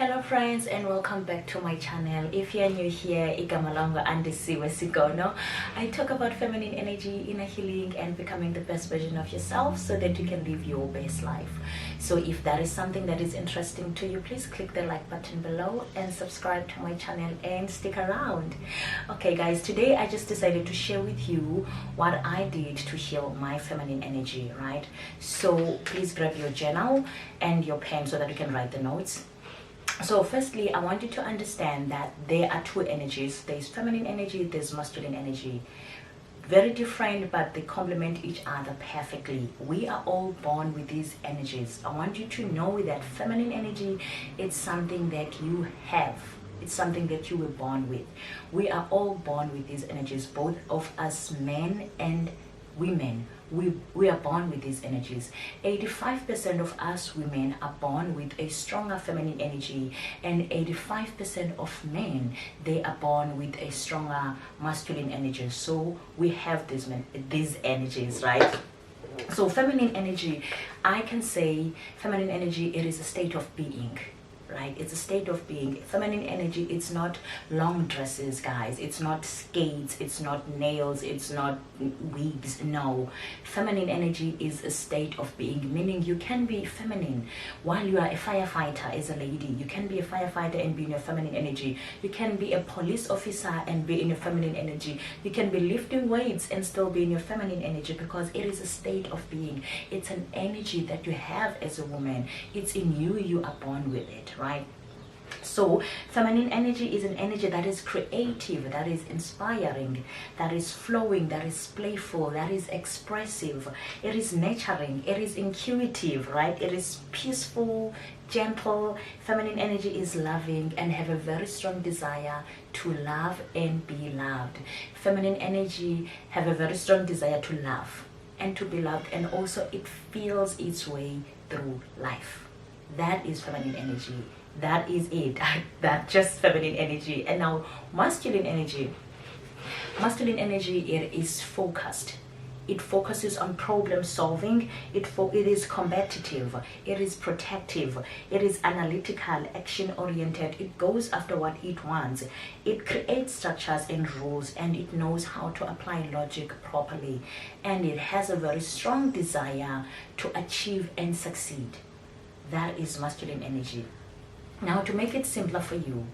Hello friends, and welcome back to my channel. If you're new here, igama langu andisiwe sigono. I talk about feminine energy, inner healing, and becoming the best version of yourself so that you can live your best life. So if that is something that is interesting to you, please click the like button below and subscribe to my channel and stick around. Okay guys, today I just decided to share with you what I did to heal my feminine energy, right? So please grab your journal and your pen so that you can write the notes. So firstly, I want you to understand that there are two energies. There's feminine energy, there's masculine energy. Very different, but they complement each other perfectly. We are all born with these energies. I want you to know that feminine energy is something that you have. It's something that you were born with. We are all born with these energies, both of us men and women. We are born with these energies. 85% of us women are born with a stronger feminine energy, and 85% of men, they are born with a stronger masculine energy. So we have these energies, right? So feminine energy, I can say feminine energy, it is a state of being. Right? It's a state of being. Feminine energy, it's not long dresses, guys. It's not skates. It's not nails. It's not wigs. No. Feminine energy is a state of being, meaning you can be feminine while you are a firefighter as a lady. You can be a firefighter and be in your feminine energy. You can be a police officer and be in your feminine energy. You can be lifting weights and still be in your feminine energy, because it is a state of being. It's an energy that you have as a woman. It's in you. You are born with it, right? So feminine energy is an energy that is creative, that is inspiring, that is flowing, that is playful, that is expressive. It is nurturing, it is intuitive, right? It is peaceful, gentle. Feminine energy is loving and have a very strong desire to love and be loved. Feminine energy have a very strong desire to love and to be loved, and also it feels its way through life. That is feminine energy. That is it. That's just feminine energy. And now masculine energy. Masculine energy, it is focused. It focuses on problem solving. It is combative. It is protective. It is analytical, action oriented. It goes after what it wants. It creates structures and rules, and it knows how to apply logic properly. And it has a very strong desire to achieve and succeed. That is masculine energy. Now, to make it simpler for you,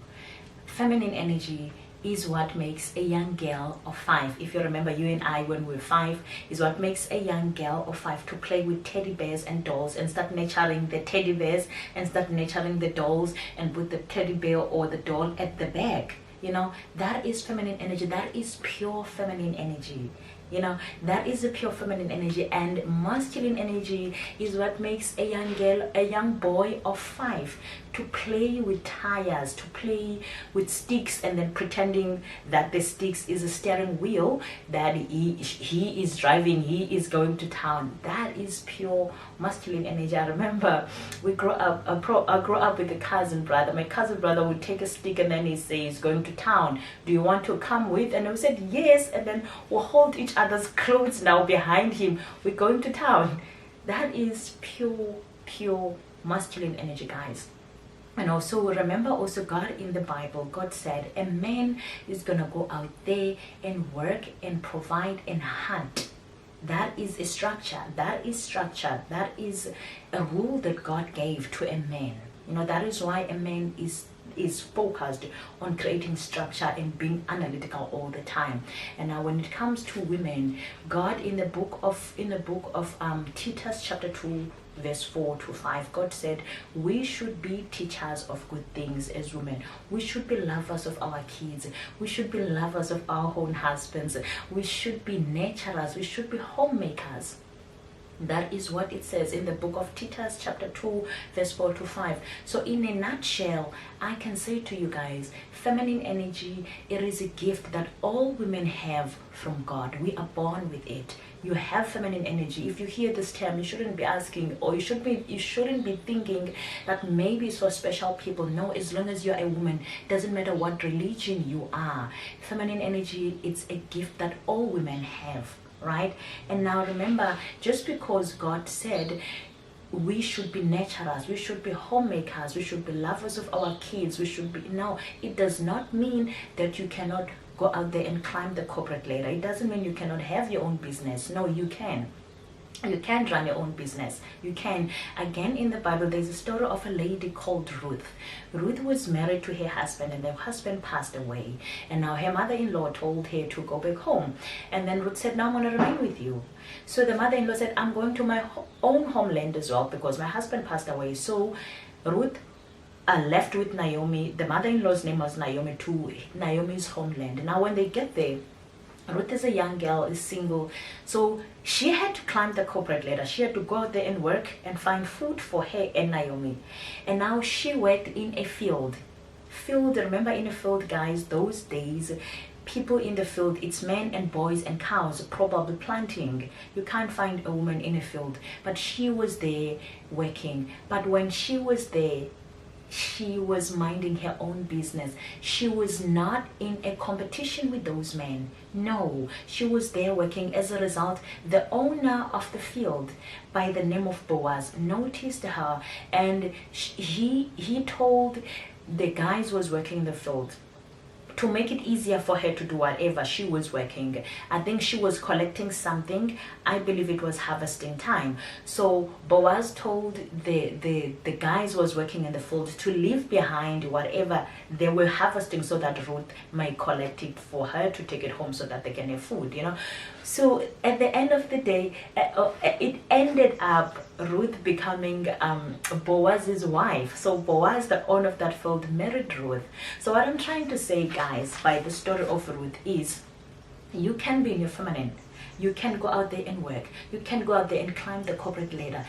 feminine energy is what makes a young girl of 5. If you remember, you and I, when we were 5, is what makes a young girl of 5 to play with teddy bears and dolls and start nurturing the teddy bears and start nurturing the dolls and put the teddy bear or the doll at the back. You know, that is feminine energy. That is pure feminine energy. You know, that is a pure feminine energy. And masculine energy is what makes a young girl, a young boy of 5 to play with tires, to play with sticks, and then pretending that the sticks is a steering wheel, that he is driving, he is going to town. That is pure masculine energy. I remember we grew up, I grew up with a cousin brother. My cousin brother would take a stick and then he says, going to town, do you want to come with? And we said yes, and then we'll hold each other's clothes now behind him. We're going to town. That is pure masculine energy, guys. And also remember, also God in the Bible, God said a man is gonna go out there and work and provide and hunt. That is a structure. That is structure. That is a rule that God gave to a man. You know, that is why a man is focused on creating structure and being analytical all the time. And now when it comes to women, God in the book of Titus chapter 2 verse 4 to 5, God said we should be teachers of good things as women. We should be lovers of our kids. We should be lovers of our own husbands. We should be nurturers. We should be homemakers. That is what it says in the book of Titus chapter 2 verse 4 to 5. So in a nutshell, I can say to you guys, feminine energy, it is a gift that all women have from God. We are born with it. You have feminine energy. If you hear this term, you shouldn't be asking, or you shouldn't be thinking that maybe it's for special people. No, as long as you're a woman, doesn't matter what religion you are. Feminine energy, it's a gift that all women have. Right? And now remember, just because God said we should be nurturers, we should be homemakers, we should be lovers of our kids, we should be. No, it does not mean that you cannot go out there and climb the corporate ladder. It doesn't mean you cannot have your own business. No, you can. You can run your own business. You can. Again, in the Bible, there's a story of a lady called Ruth. Ruth was married to her husband, and their husband passed away. And now her mother-in-law told her to go back home. And then Ruth said, no, I'm going to remain with you. So the mother-in-law said, I'm going to my own homeland as well because my husband passed away. So Ruth left with Naomi. The mother-in-law's name was Naomi, to Naomi's homeland. Now when they get there, Ruth is a young girl, is single, so she had to climb the corporate ladder. She had to go out there and work and find food for her and Naomi. And now she worked in a field. Remember, in a field, guys, those days, people in the field, it's men and boys and cows probably planting. You can't find a woman in a field, but she was there working. But when she was there, she was minding her own business. She was not in a competition with those men. No, she was there working. As a result, the owner of the field, by the name of Boaz, noticed her, and he told the guys who was working in the field to make it easier for her to do whatever she was working. I think she was collecting something. I believe it was harvesting time. So Boaz told the guys who was working in the field to leave behind whatever they were harvesting so that Ruth might collect it for her to take it home so that they can have food, you know. So at the end of the day, it ended up Ruth becoming Boaz's wife. So Boaz, the owner of that field, married Ruth. So what I'm trying to say, guys, by the story of Ruth is, you can be in your feminine. You can go out there and work. You can go out there and climb the corporate ladder.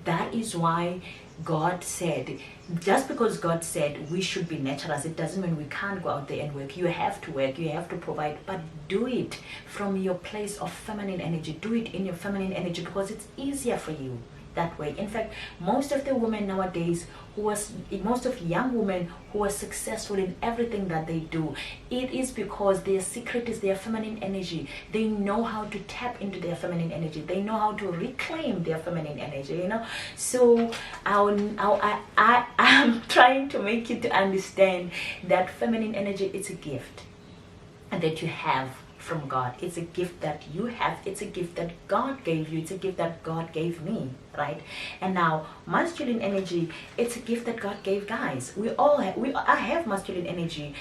That is why God said, just because God said we should be naturals, it doesn't mean we can't go out there and work. You have to work, you have to provide, but do it from your place of feminine energy. Do it in your feminine energy because it's easier for you that way. In fact, most of the women nowadays most of young women who are successful in everything that they do, it is because their secret is their feminine energy. They know how to tap into their feminine energy. They know how to reclaim their feminine energy, you know. So I'm trying to make you to understand that feminine energy is a gift and that you have from God. It's a gift that you have. It's a gift that God gave you. It's a gift that God gave me, right? And now masculine energy, it's a gift that God gave guys. I have masculine energy,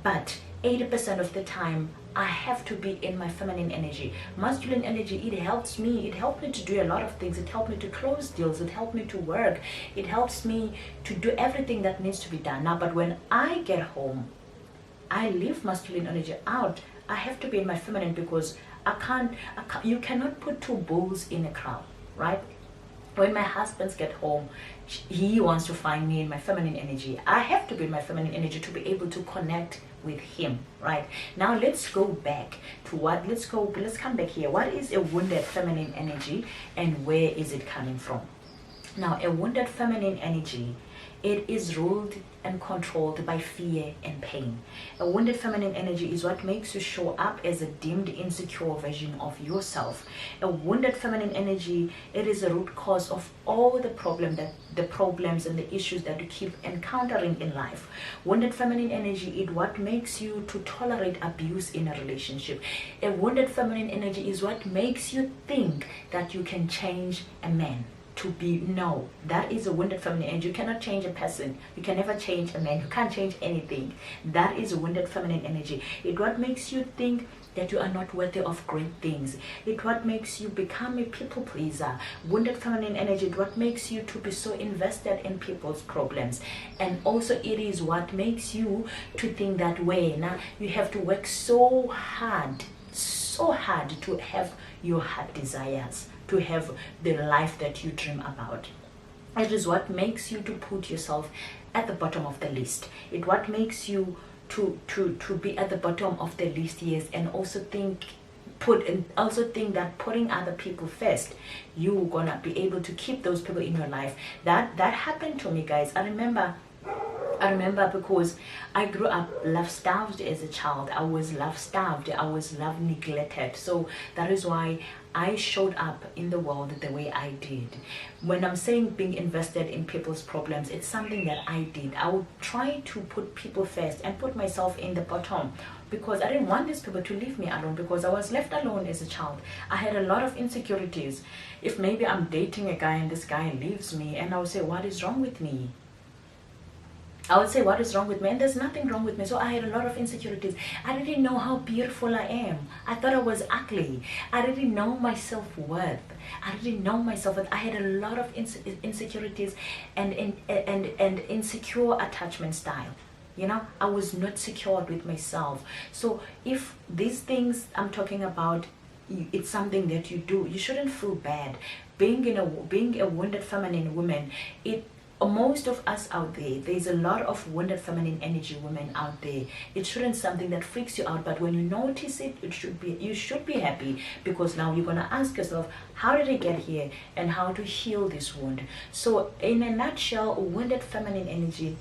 but 80% of the time I have to be in my feminine energy. Masculine energy, it helps me. It helped me to do a lot of things. It helped me to close deals. It helped me to work. It helps me to do everything that needs to be done. Now, but when I get home, I leave masculine energy out. I have to be in my feminine because I can't, you cannot put two bulls in a crowd, right? When my husband gets home, he wants to find me in my feminine energy. I have to be in my feminine energy to be able to connect with him, right? Now let's go back to let's come back here. What is a wounded feminine energy and where is it coming from? Now, a wounded feminine energy, it is ruled and controlled by fear and pain. A wounded feminine energy is what makes you show up as a dimmed, insecure version of yourself. A wounded feminine energy, it is a root cause of all the problems and the issues that you keep encountering in life. Wounded feminine energy is what makes you to tolerate abuse in a relationship. A wounded feminine energy is what makes you think that you can change a man. No, that is a wounded feminine energy. You cannot change a person. You can never change a man. You can't change anything. That is a wounded feminine energy. It what makes you think that you are not worthy of great things. It what makes you become a people pleaser. Wounded feminine energy, it what makes you to be so invested in people's problems. And also it is what makes you to think that way. Now you have to work so hard to have your heart desires, to have the life that you dream about. It is what makes you to put yourself at the bottom of the list. It what makes you to be at the bottom of the list, yes, and also think that putting other people first, you're gonna be able to keep those people in your life. That happened to me, guys. I remember I remember because I grew up love-starved as a child. I was love-starved. I was love-neglected. So that is why I showed up in the world the way I did. When I'm saying being invested in people's problems, it's something that I did. I would try to put people first and put myself in the bottom, because I didn't want these people to leave me alone, because I was left alone as a child. I had a lot of insecurities. If maybe I'm dating a guy and this guy leaves me, and I would say, what is wrong with me? I would say, what is wrong with me? And there's nothing wrong with me. So I had a lot of insecurities. I didn't know how beautiful I am. I thought I was ugly. I didn't know my self-worth. I didn't know myself. I had a lot of insecurities and insecure attachment style. You know, I was not secured with myself. So if these things I'm talking about, it's something that you do, you shouldn't feel bad. Being a wounded feminine woman, most of us out there's a lot of wounded feminine energy women out there. It shouldn't something that freaks you out, but when you notice it, you should be happy, because now you're gonna ask yourself, how did I get here, and how to heal this wound. So in a nutshell, wounded feminine energy,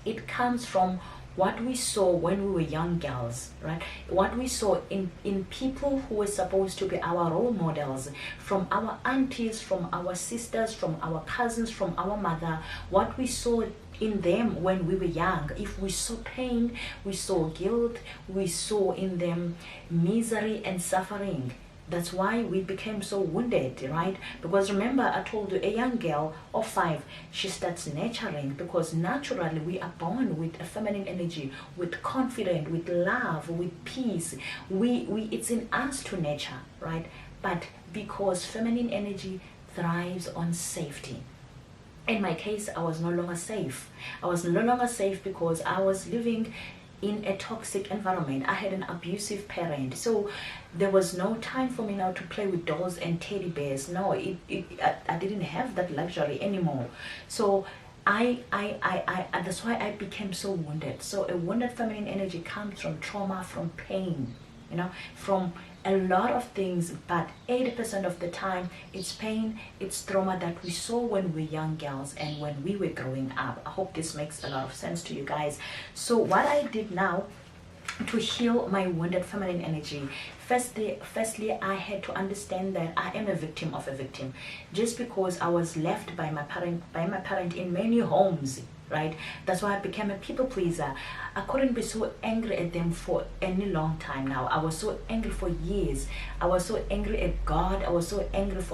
it comes from what we saw when we were young girls, right? What we saw in people who were supposed to be our role models, from our aunties, from our sisters, from our cousins, from our mother, what we saw in them when we were young. If we saw pain, we saw guilt, we saw in them misery and suffering. That's why we became so wounded, right? Because remember, I told you, a young girl of 5, she starts nurturing, because naturally we are born with a feminine energy, with confidence, with love, with peace. It's in us to nurture, right? But because feminine energy thrives on safety. In my case, I was no longer safe. I was no longer safe because I was living in a toxic environment. I had an abusive parent, so there was no time for me now to play with dolls and teddy bears. No, I didn't have that luxury anymore. So that's why I became so wounded. So a wounded feminine energy comes from trauma, from pain, you know, from a lot of things, but 80% of the time it's pain, it's trauma that we saw when we were young girls and when we were growing up. I hope this makes a lot of sense to you guys. So what I did now to heal my wounded feminine energy, firstly I had to understand that I am a victim of a victim. Just because I was left by my parent in many homes, right? That's why I became a people pleaser. I couldn't be so angry at them for any long time now. I was so angry for years. I was so angry at God. I was so angry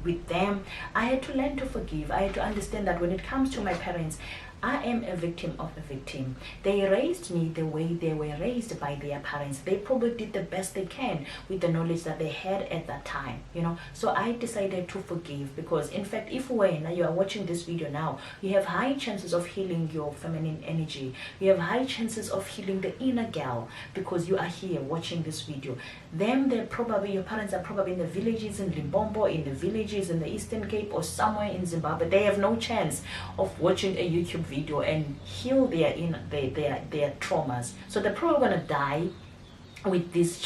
with them. I had to learn to forgive. I had to understand that when it comes to my parents, I am a victim of a victim. They raised me the way they were raised by their parents. They probably did the best they can with the knowledge that they had at that time, you know. So I decided to forgive, because in fact, if when you are watching this video now, you have high chances of healing your feminine energy. You have high chances of healing the inner girl, because you are here watching this video. Your parents are probably in the villages in Limpopo, in the villages in the Eastern Cape, or somewhere in Zimbabwe. They have no chance of watching a YouTube video and heal their traumas. So they're probably gonna die with these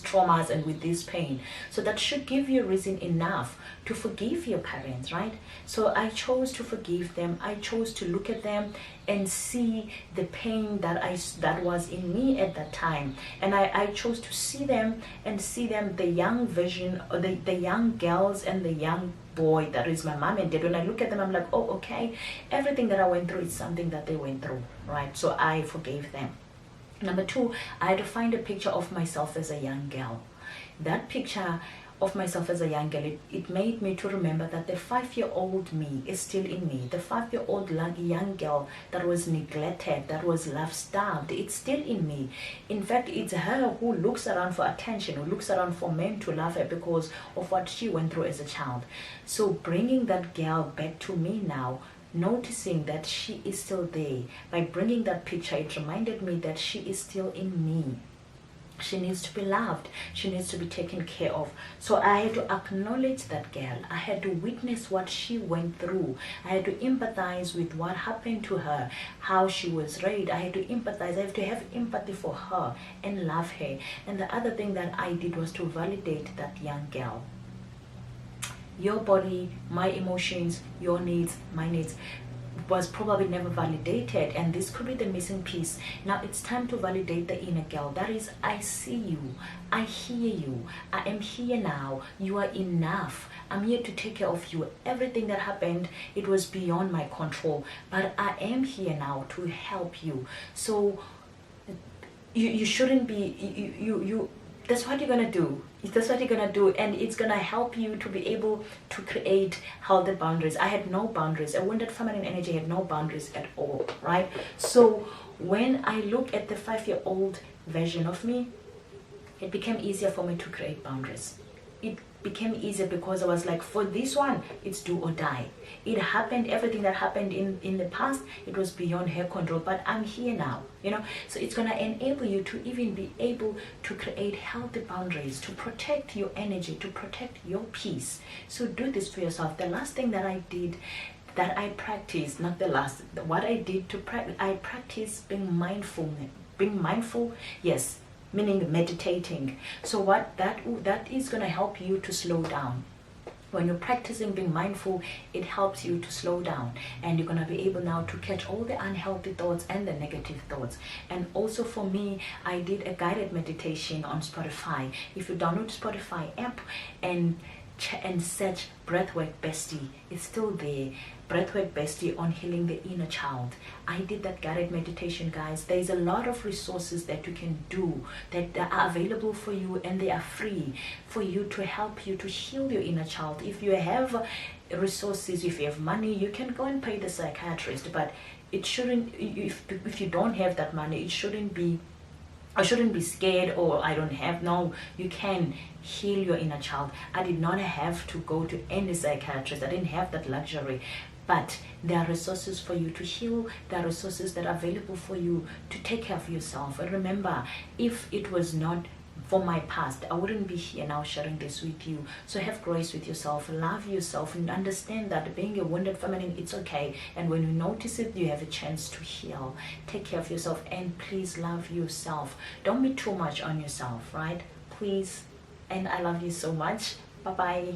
traumas and with this pain. So that should give you reason enough to forgive your parents, right? So I chose to forgive them. I chose to look at them and see the pain that was in me at that time, and I chose to see them and see them, the young version, or the young girls and the young boy that is my mom and dad. When I look at them, I'm like, oh, okay, everything that I went through is something that they went through, right? So I forgave them. Number 2, I had to find a picture of myself as a young girl. That picture of myself as a young girl, it made me to remember that the 5-year-old me is still in me. The 5-year-old young girl that was neglected, that was love-starved, it's still in me. In fact, it's her who looks around for attention, who looks around for men to love her because of what she went through as a child. So bringing that girl back to me now, noticing that she is still there, by bringing that picture, it reminded me that she is still in me. She needs to be loved. She needs to be taken care of. So I had to acknowledge that girl. I had to witness what she went through. I had to empathize with what happened to her, how she was raised. I had to empathize. I have to have empathy for her and love her. And the other thing that I did was to validate that young girl. Your body, my emotions, your needs, my needs. was probably never validated, and this could be the missing piece. Now it's time to validate the inner girl. That is, I see you, I hear you, I am here now, you are enough, I'm here to take care of you. Everything that happened, it was beyond my control, but I am here now to help you. So you shouldn't be, you that's what you're gonna do. That's what you're gonna do, and it's gonna help you to be able to create healthy boundaries. I had no boundaries. A wounded feminine energy had no boundaries at all, right? So when I look at the 5-year-old version of me, it became easier for me to create boundaries. It became easier because I was like, for this one, it's do or die. It happened, everything that happened in the past, it was beyond her control, but I'm here now, you know. So it's going to enable you to even be able to create healthy boundaries, to protect your energy, to protect your peace. So do this for yourself. The last thing that I did, that I practiced, not the last, what I did to practice, I practiced being mindful, yes, meaning meditating. So what that is going to help you to slow down. When you're practicing being mindful, it helps you to slow down, and you're going to be able now to catch all the unhealthy thoughts and the negative thoughts. And also for me, I did a guided meditation on Spotify. If you download Spotify app and search Breathwork Bestie, it's still there. Breathwork Bestie on healing the inner child. I did that guided meditation, guys. There's a lot of resources that you can do that are available for you, and they are free for you to help you to heal your inner child. If you have resources, if you have money, you can go and pay the psychiatrist, but it shouldn't, if you don't have that money, it shouldn't be, I shouldn't be scared, or I don't have. No, you can heal your inner child. I did not have to go to any psychiatrist. I didn't have that luxury. But there are resources for you to heal. There are resources that are available for you to take care of yourself. And remember, if it was not for my past, I wouldn't be here now sharing this with you. So have grace with yourself, love yourself, and understand that being a wounded feminine, it's okay. And when you notice it, you have a chance to heal. Take care of yourself, and please love yourself. Don't be too much on yourself, right? Please. And I love you so much. Bye-bye.